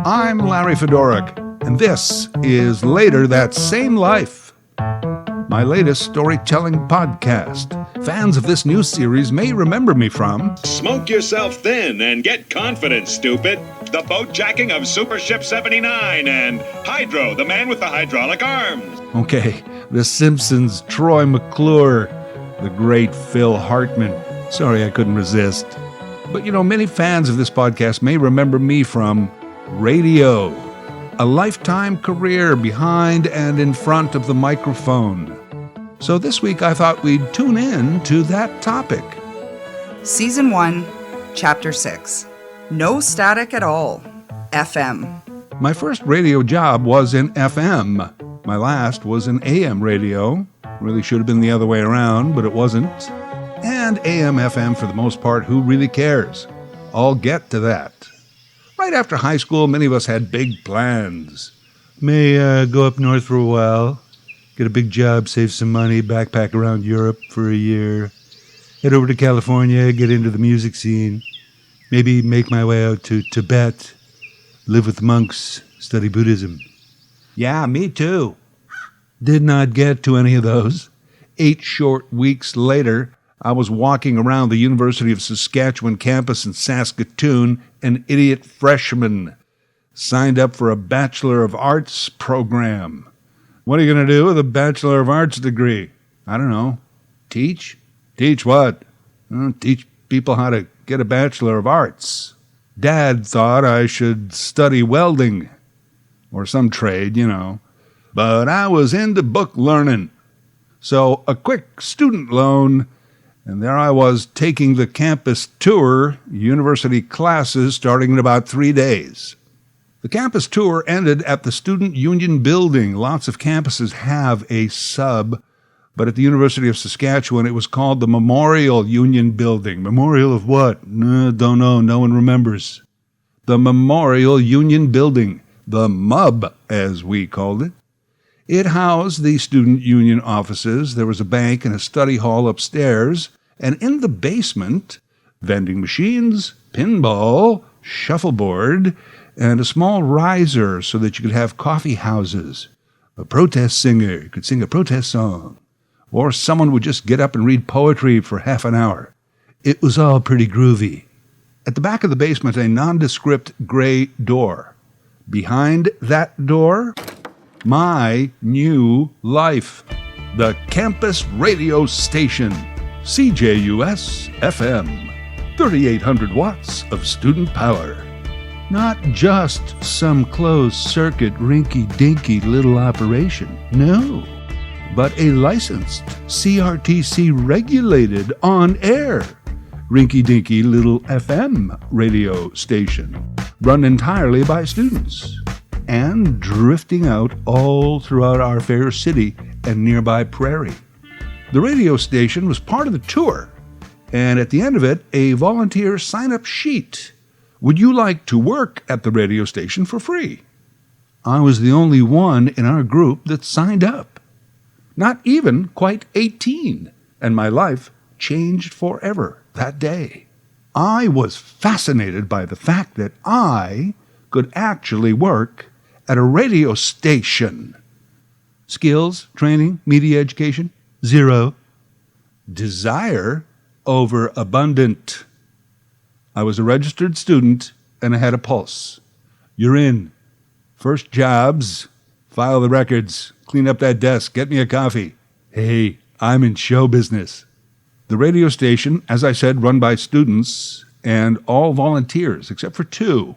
I'm Larry Fedoruk, and this is Later That Same Life, my latest storytelling podcast. Fans of this new series may remember me from Smoke Yourself Thin and Get Confident, Stupid, The Boat Jacking of Super Ship 79, and Hydro, the Man with the Hydraulic Arms. Okay, The Simpsons, Troy McClure, the great Phil Hartman. Sorry I couldn't resist. But many fans of this podcast may remember me from radio, a lifetime career behind and in front of the microphone. So this week I thought we'd tune in to that topic. Season 1, Chapter 6, No Static at All, FM. My first radio job was in FM. My last was in AM radio. Really should have been the other way around, but it wasn't. And AM, FM, for the most part, who really cares? I'll get to that. Right after high school, many of us had big plans. May go up north for a while, get a big job, save some money, backpack around Europe for a year, head over to California, get into the music scene, maybe make my way out to Tibet, live with monks, study Buddhism. Yeah, me too. Did not get to any of those. 8 short weeks later, I was walking around the University of Saskatchewan campus in Saskatoon, an idiot freshman, signed up for a Bachelor of Arts program. What are you going to do with a Bachelor of Arts degree? I don't know. Teach? Teach what? Teach people how to get a Bachelor of Arts. Dad thought I should study welding, or some trade, But I was into book learning. So a quick student loan, and there I was taking the campus tour, university classes starting in about 3 days. The campus tour ended at the Student Union Building. Lots of campuses have a sub, but at the University of Saskatchewan, it was called the Memorial Union Building. Memorial of what? Don't know. No one remembers. The Memorial Union Building, the MUB, as we called it. It housed the student union offices. There was a bank and a study hall upstairs, and in the basement, vending machines, pinball, shuffleboard, and a small riser so that you could have coffee houses. A protest singer could sing a protest song, or someone would just get up and read poetry for half an hour. It was all pretty groovy. At the back of the basement, a nondescript gray door. Behind that door, my new life, the campus radio station, CJUS FM, 3,800 watts of student power. Not just some closed-circuit, rinky-dinky little operation, no, but a licensed, CRTC-regulated, on-air, rinky-dinky little FM radio station, run entirely by students, and drifting out all throughout our fair city and nearby prairie. The radio station was part of the tour, and at the end of it, a volunteer sign-up sheet. Would you like to work at the radio station for free? I was the only one in our group that signed up. Not even quite 18, and my life changed forever that day. I was fascinated by the fact that I could actually work at a radio station. Skills, training, media education, 0. Desire, overabundant. I was a registered student, and I had a pulse. You're in. First jobs, file the records, clean up that desk, get me a coffee. Hey, I'm in show business. The radio station, as I said, run by students and all volunteers, except for 2.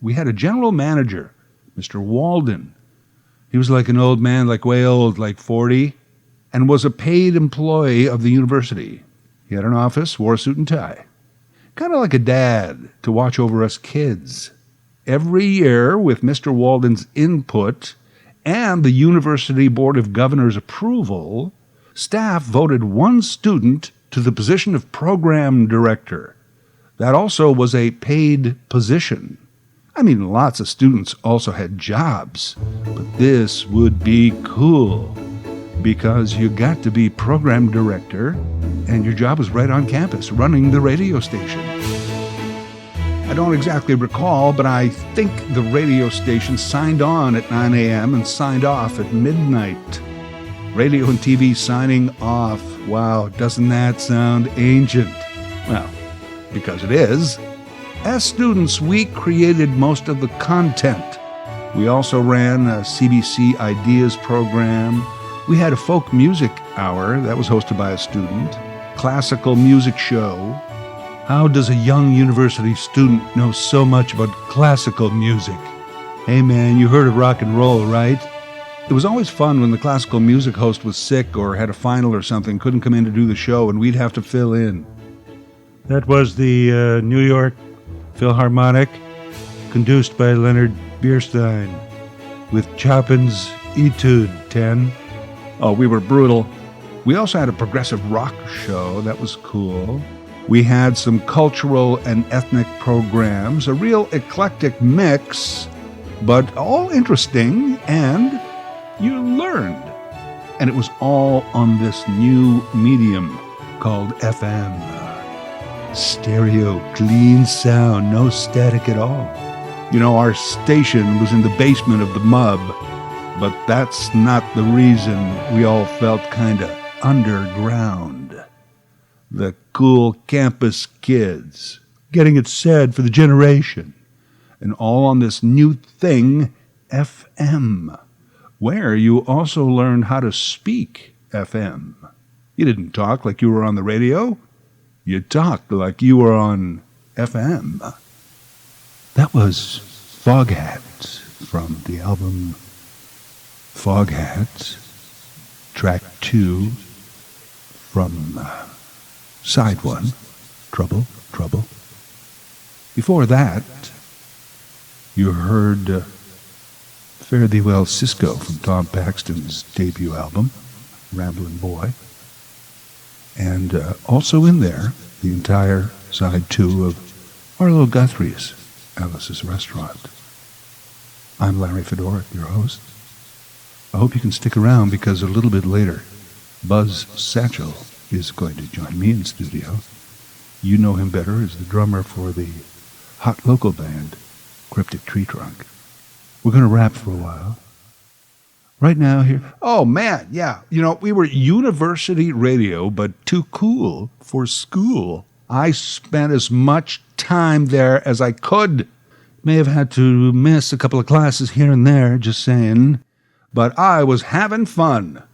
We had a general manager, Mr. Walden. He was like an old man, like way old, like 40, and was a paid employee of the university. He had an office, wore a suit and tie. Kind of like a dad to watch over us kids. Every year, with Mr. Walden's input and the University Board of Governors' approval, staff voted 1 student to the position of program director. That also was a paid position. I mean, lots of students also had jobs, but this would be cool because you got to be program director and your job was right on campus running the radio station. I don't exactly recall, but I think the radio station signed on at 9 a.m. and signed off at midnight. Radio and TV signing off. Wow, doesn't that sound ancient? Well, because it is. As students, we created most of the content. We also ran a CBC Ideas program. We had a folk music hour that was hosted by a student, classical music show. How does a young university student know so much about classical music? Hey man, you heard of rock and roll, right? It was always fun when the classical music host was sick or had a final or something, couldn't come in to do the show, and we'd have to fill in. That was the New York Philharmonic, conduced by Leonard Bernstein, with Chopin's Etude 10. Oh, we were brutal. We also had a progressive rock show. That was cool. We had some cultural and ethnic programs, a real eclectic mix, but all interesting, and you learned. And it was all on this new medium called FM. Stereo, clean sound, no static at all. You know, our station was in the basement of the MUB, but that's not the reason we all felt kinda underground. The cool campus kids, getting it said for the generation, and all on this new thing, FM, where you also learned how to speak FM. You didn't talk like you were on the radio. You talked like you were on FM. That was Foghats from the album Foghats, track 2 from side 1, Trouble, Trouble. Before that, you heard Fare Thee Well Cisco from Tom Paxton's debut album, Ramblin' Boy. And also in there, the entire side 2 of Arlo Guthrie's Alice's Restaurant. I'm Larry Fedora, your host. I hope you can stick around because a little bit later, Buzz Satchel is going to join me in studio. You know him better as the drummer for the hot local band, Cryptic Tree Trunk. We're going to rap for a while. Right now here... Oh, man, yeah. You know, we were university radio, but too cool for school. I spent as much time there as I could. May have had to miss a couple of classes here and there, just saying. But I was having fun.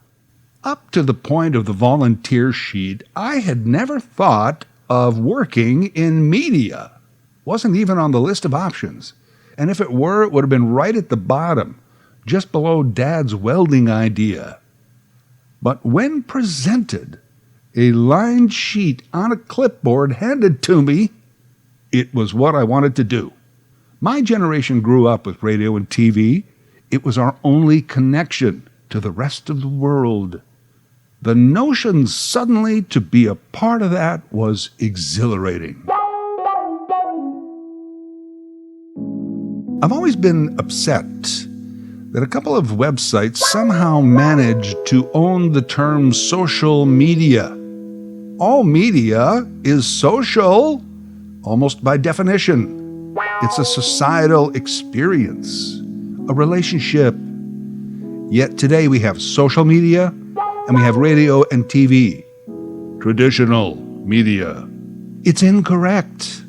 Up to the point of the volunteer sheet, I had never thought of working in media. Wasn't even on the list of options. And if it were, it would have been right at the bottom, just below Dad's welding idea. But when presented, a lined sheet on a clipboard handed to me, it was what I wanted to do. My generation grew up with radio and TV. It was our only connection to the rest of the world. The notion suddenly to be a part of that was exhilarating. I've always been upset that a couple of websites somehow managed to own the term social media. All media is social, almost by definition. It's a societal experience, a relationship. Yet today we have social media and we have radio and TV. Traditional media. It's incorrect.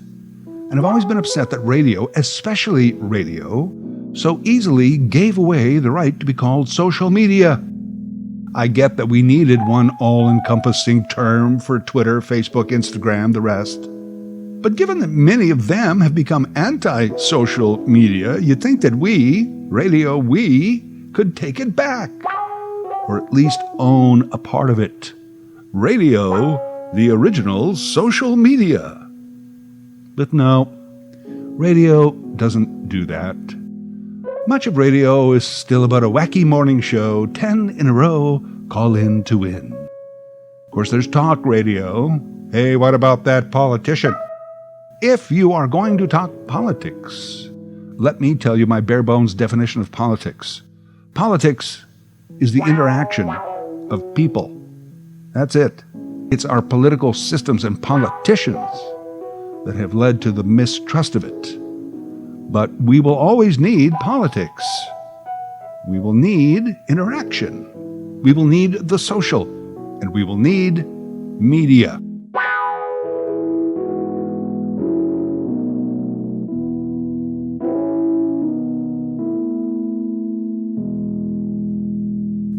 And I've always been upset that radio, especially radio, so easily gave away the right to be called social media. I get that we needed one all-encompassing term for Twitter, Facebook, Instagram, the rest. But given that many of them have become anti-social media, you'd think that we, radio we, could take it back. Or at least own a part of it. Radio, the original social media. But no, radio doesn't do that. Much of radio is still about a wacky morning show, 10 in a row, call in to win. Of course, there's talk radio. Hey, what about that politician? If you are going to talk politics, let me tell you my bare-bones definition of politics. Politics is the interaction of people. That's it. It's our political systems and politicians. that have led to the mistrust of it. But we will always need politics. We will need interaction. We will need the social. And we will need media.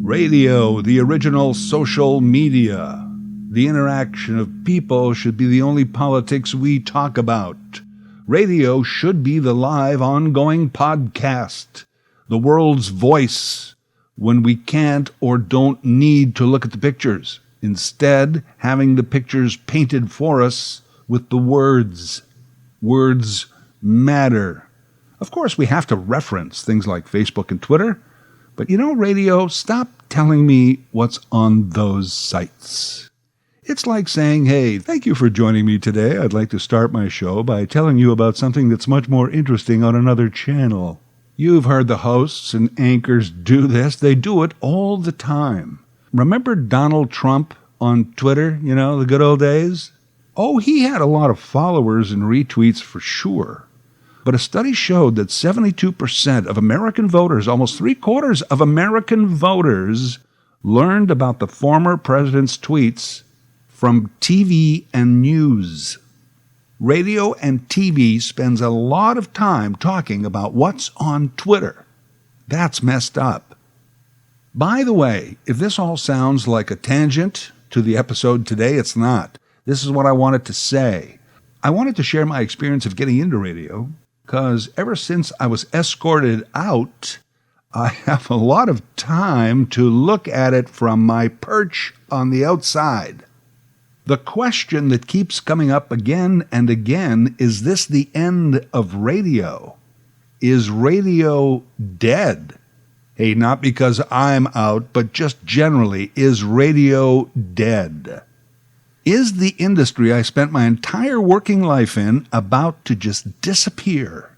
Radio, the original social media. The interaction of people should be the only politics we talk about. Radio should be the live, ongoing podcast, the world's voice, when we can't or don't need to look at the pictures. Instead, having the pictures painted for us with the words. Words matter. Of course, we have to reference things like Facebook and Twitter, but radio, stop telling me what's on those sites. It's like saying, hey, thank you for joining me today. I'd like to start my show by telling you about something that's much more interesting on another channel. You've heard the hosts and anchors do this. They do it all the time. Remember Donald Trump on Twitter, the good old days? Oh, he had a lot of followers and retweets for sure. But a study showed that 72% of American voters, almost 3/4 of American voters, learned about the former president's tweets from TV and news. Radio and TV spends a lot of time talking about what's on Twitter. That's messed up. By the way, if this all sounds like a tangent to the episode today, it's not. This is what I wanted to say. I wanted to share my experience of getting into radio, because ever since I was escorted out, I have a lot of time to look at it from my perch on the outside. The question that keeps coming up again and again, is this the end of radio? Is radio dead? Hey, not because I'm out, but just generally, is radio dead? Is the industry I spent my entire working life in about to just disappear?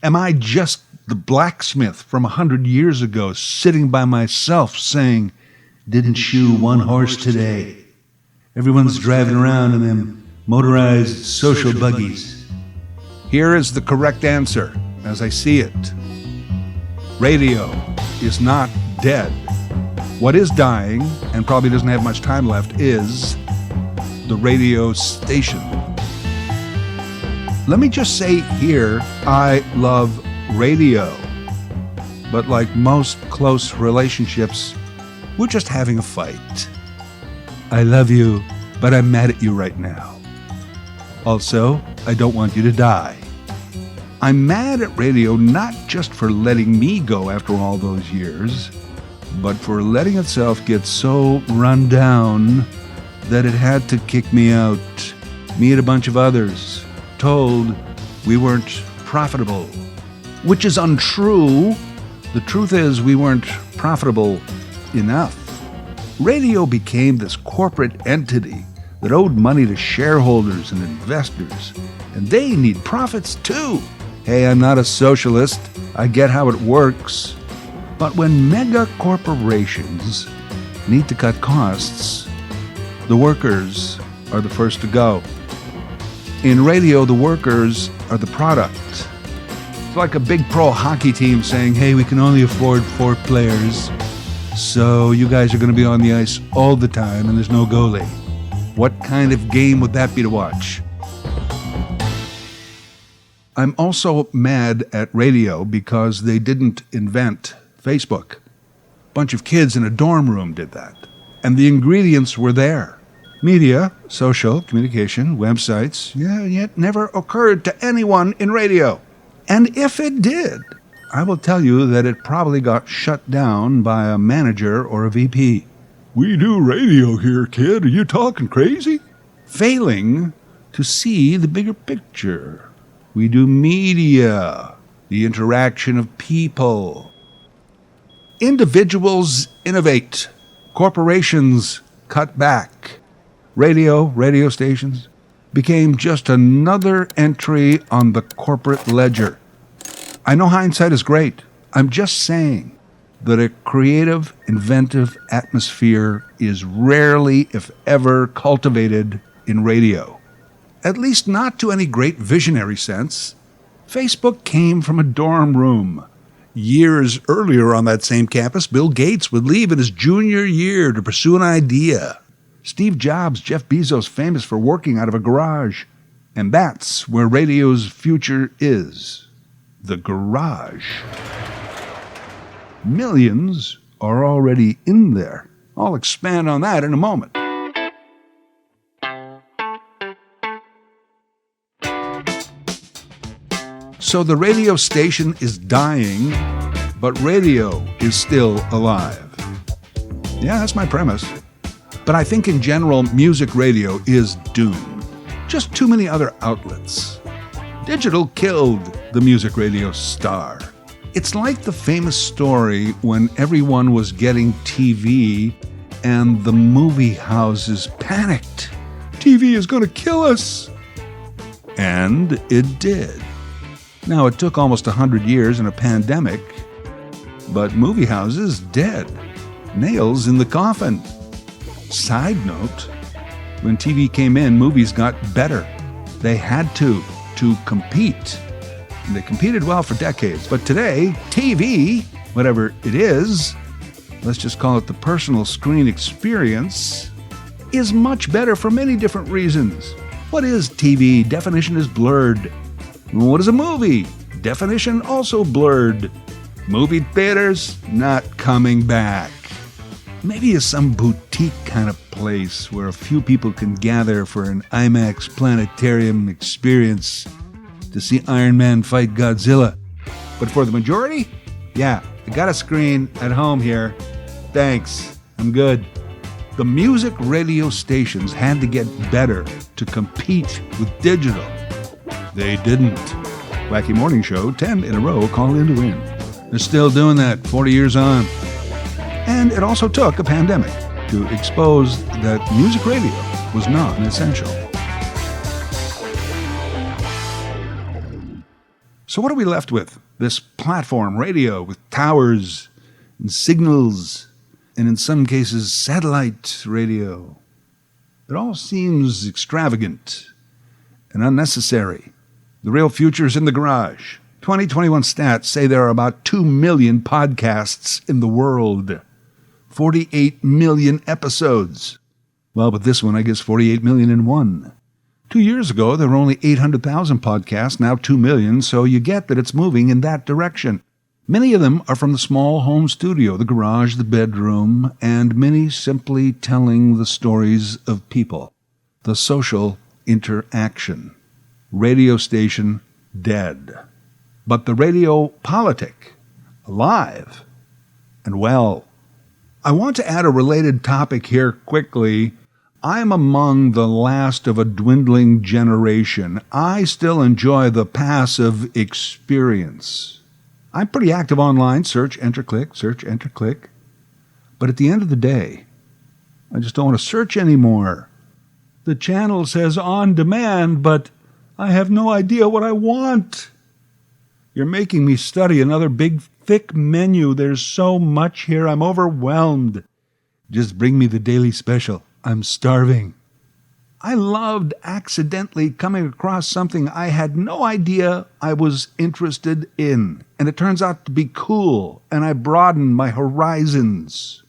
Am I just the blacksmith from 100 years ago sitting by myself saying, didn't shoe one horse today? Everyone's driving around in them motorized social buggies. Here is the correct answer, as I see it. Radio is not dead. What is dying, and probably doesn't have much time left, is the radio station. Let me just say here, I love radio. But like most close relationships, we're just having a fight. I love you, but I'm mad at you right now. Also, I don't want you to die. I'm mad at radio not just for letting me go after all those years, but for letting itself get so run down that it had to kick me out. Me and a bunch of others, told we weren't profitable, which is untrue. The truth is we weren't profitable enough. Radio became this corporate entity that owed money to shareholders and investors, and they need profits too. Hey, I'm not a socialist. I get how it works. But when mega corporations need to cut costs, the workers are the first to go. In radio, the workers are the product. It's like a big pro hockey team saying, hey, we can only afford 4 players, so you guys are going to be on the ice all the time and there's no goalie. What kind of game would that be to watch? I'm also mad at radio because they didn't invent Facebook. A bunch of kids in a dorm room did that. And the ingredients were there. Media, social, communication, websites, yet never occurred to anyone in radio. And if it did, I will tell you that it probably got shut down by a manager or a VP. We do radio here, kid. Are you talking crazy? Failing to see the bigger picture. We do media, the interaction of people. Individuals innovate. Corporations cut back. Radio stations became just another entry on the corporate ledger. I know hindsight is great. I'm just saying that a creative, inventive atmosphere is rarely, if ever, cultivated in radio. at least not to any great visionary sense. Facebook came from a dorm room. Years earlier on that same campus, Bill Gates would leave in his junior year to pursue an idea. Steve Jobs, Jeff Bezos, famous for working out of a garage. And that's where radio's future is. The garage. Millions are already in there. I'll expand on that in a moment. So the radio station is dying, but radio is still alive. Yeah, that's my premise. But I think in general, music radio is doomed. Just too many other outlets. Digital killed the music radio star. It's like the famous story when everyone was getting TV and the movie houses panicked. TV is going to kill us. And it did. Now, it took almost 100 years and a pandemic, but movie houses dead. Nails in the coffin. Side note, when TV came in, movies got better. They had to compete. And they competed well for decades. But today, TV, whatever it is, let's just call it the personal screen experience, is much better for many different reasons. What is TV? Definition is blurred. What is a movie? Definition also blurred. Movie theaters not coming back. Maybe it's some boutique kind of place where a few people can gather for an IMAX planetarium experience to see Iron Man fight Godzilla. But for the majority, yeah, I got a screen at home here. Thanks, I'm good. The music radio stations had to get better to compete with digital. They didn't. Wacky Morning Show, 10 in a row, call in to win. They're still doing that 40 years on. And it also took a pandemic to expose that music radio was non-essential. So what are we left with? This platform radio with towers and signals, and in some cases, satellite radio. It all seems extravagant and unnecessary. The real future is in the garage. 2021 stats say there are about 2 million podcasts in the world. 48 million episodes. Well, with this one, I guess 48 million in one. 2 years ago, there were only 800,000 podcasts, now 2 million, so you get that it's moving in that direction. Many of them are from the small home studio, the garage, the bedroom, and many simply telling the stories of people. The social interaction. Radio station dead. But the radio politic alive and well. I want to add a related topic here quickly. I'm among the last of a dwindling generation. I still enjoy the passive experience. I'm pretty active online, search, enter, click, search, enter, click. But at the end of the day, I just don't want to search anymore. The channel says on demand, but I have no idea what I want. You're making me study another big, thick menu. There's so much here. I'm overwhelmed. Just bring me the daily special. I'm starving. I loved accidentally coming across something I had no idea I was interested in. And it turns out to be cool, and I broaden my horizons.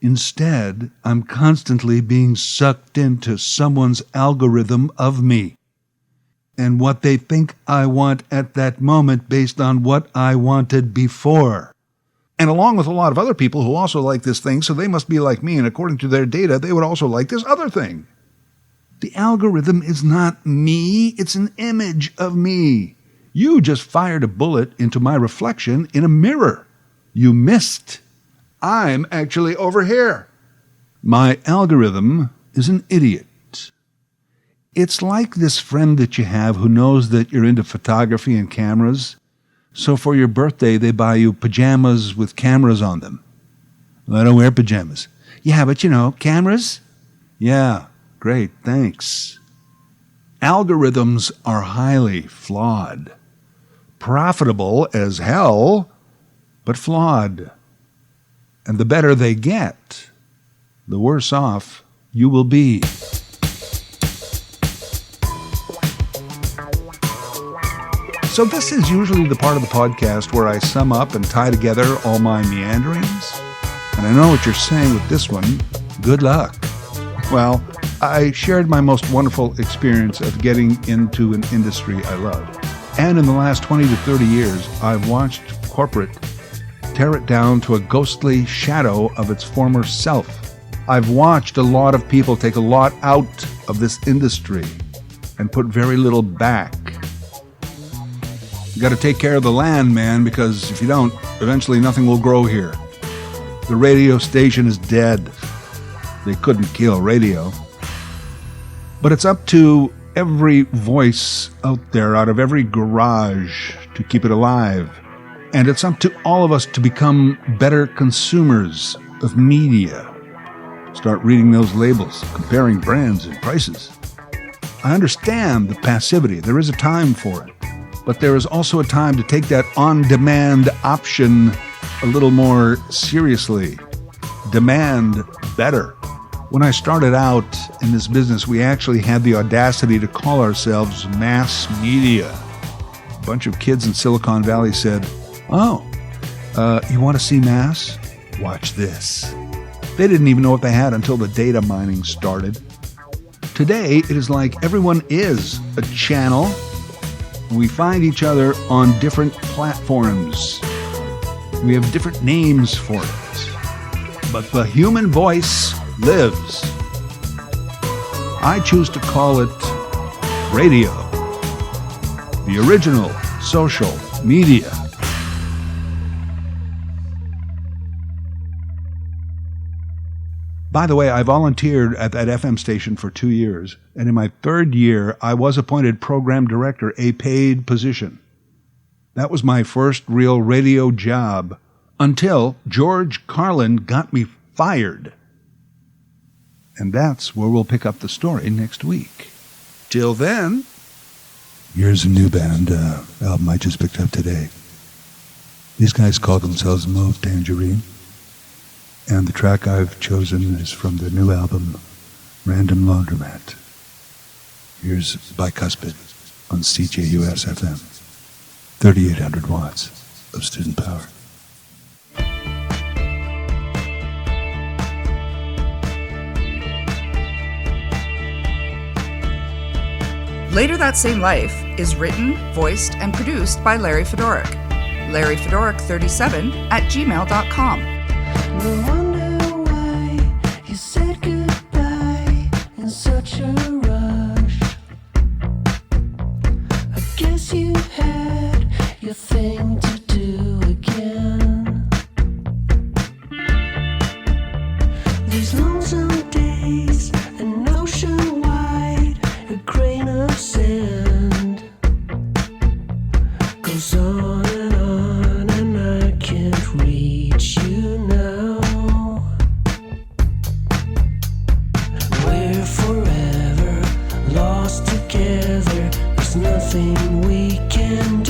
Instead, I'm constantly being sucked into someone's algorithm of me and what they think I want at that moment based on what I wanted before. And along with a lot of other people who also like this thing, so they must be like me, and according to their data, they would also like this other thing. The algorithm is not me, it's an image of me. You just fired a bullet into my reflection in a mirror. You missed. I'm actually over here. My algorithm is an idiot. It's like this friend that you have who knows that you're into photography and cameras. So for your birthday, they buy you pajamas with cameras on them. Well, I don't wear pajamas. Yeah, but you know, cameras? Yeah, great, thanks. Algorithms are highly flawed. Profitable as hell, but flawed. And the better they get, the worse off you will be. So this is usually the part of the podcast where I sum up and tie together all my meanderings. And I know what you're saying with this one. Good luck. Well, I shared my most wonderful experience of getting into an industry I love. And in the last 20 to 30 years, I've watched corporate tear it down to a ghostly shadow of its former self. I've watched a lot of people take a lot out of this industry and put very little back. You got to take care of the land, man, because if you don't, eventually nothing will grow here. The radio station is dead. They couldn't kill radio. But it's up to every voice out there, out of every garage, to keep it alive. And it's up to all of us to become better consumers of media. Start reading those labels, comparing brands and prices. I understand the passivity. There is a time for it. But there is also a time to take that on-demand option a little more seriously. Demand better. When I started out in this business, we actually had the audacity to call ourselves mass media. A bunch of kids in Silicon Valley said, you want to see mass? Watch this. They didn't even know what they had until the data mining started. Today, it is like everyone is a channel. We find each other on different platforms. We have different names for it. But the human voice lives. I choose to call it radio. The original social media. By the way, I volunteered at that FM station for 2 years, and in my third year, I was appointed program director, a paid position. That was my first real radio job, until George Carlin got me fired. And that's where we'll pick up the story next week. Till then, here's a new band album I just picked up today. These guys call themselves Mauve Tangerine. And the track I've chosen is from their new album, Random Laundromat. Here's Bicuspid on CJUS FM. 3,800 watts of student power. Later That Same Life is written, voiced, and produced by Larry Fedoruk. LarryFedoruk37@gmail.com. No wonder why you said goodbye in such a rush. I guess you had your thing to do again. These lonesome days, an ocean wide, a grain of sand goes on and I can't reach you now. We're forever lost together. There's nothing we can do.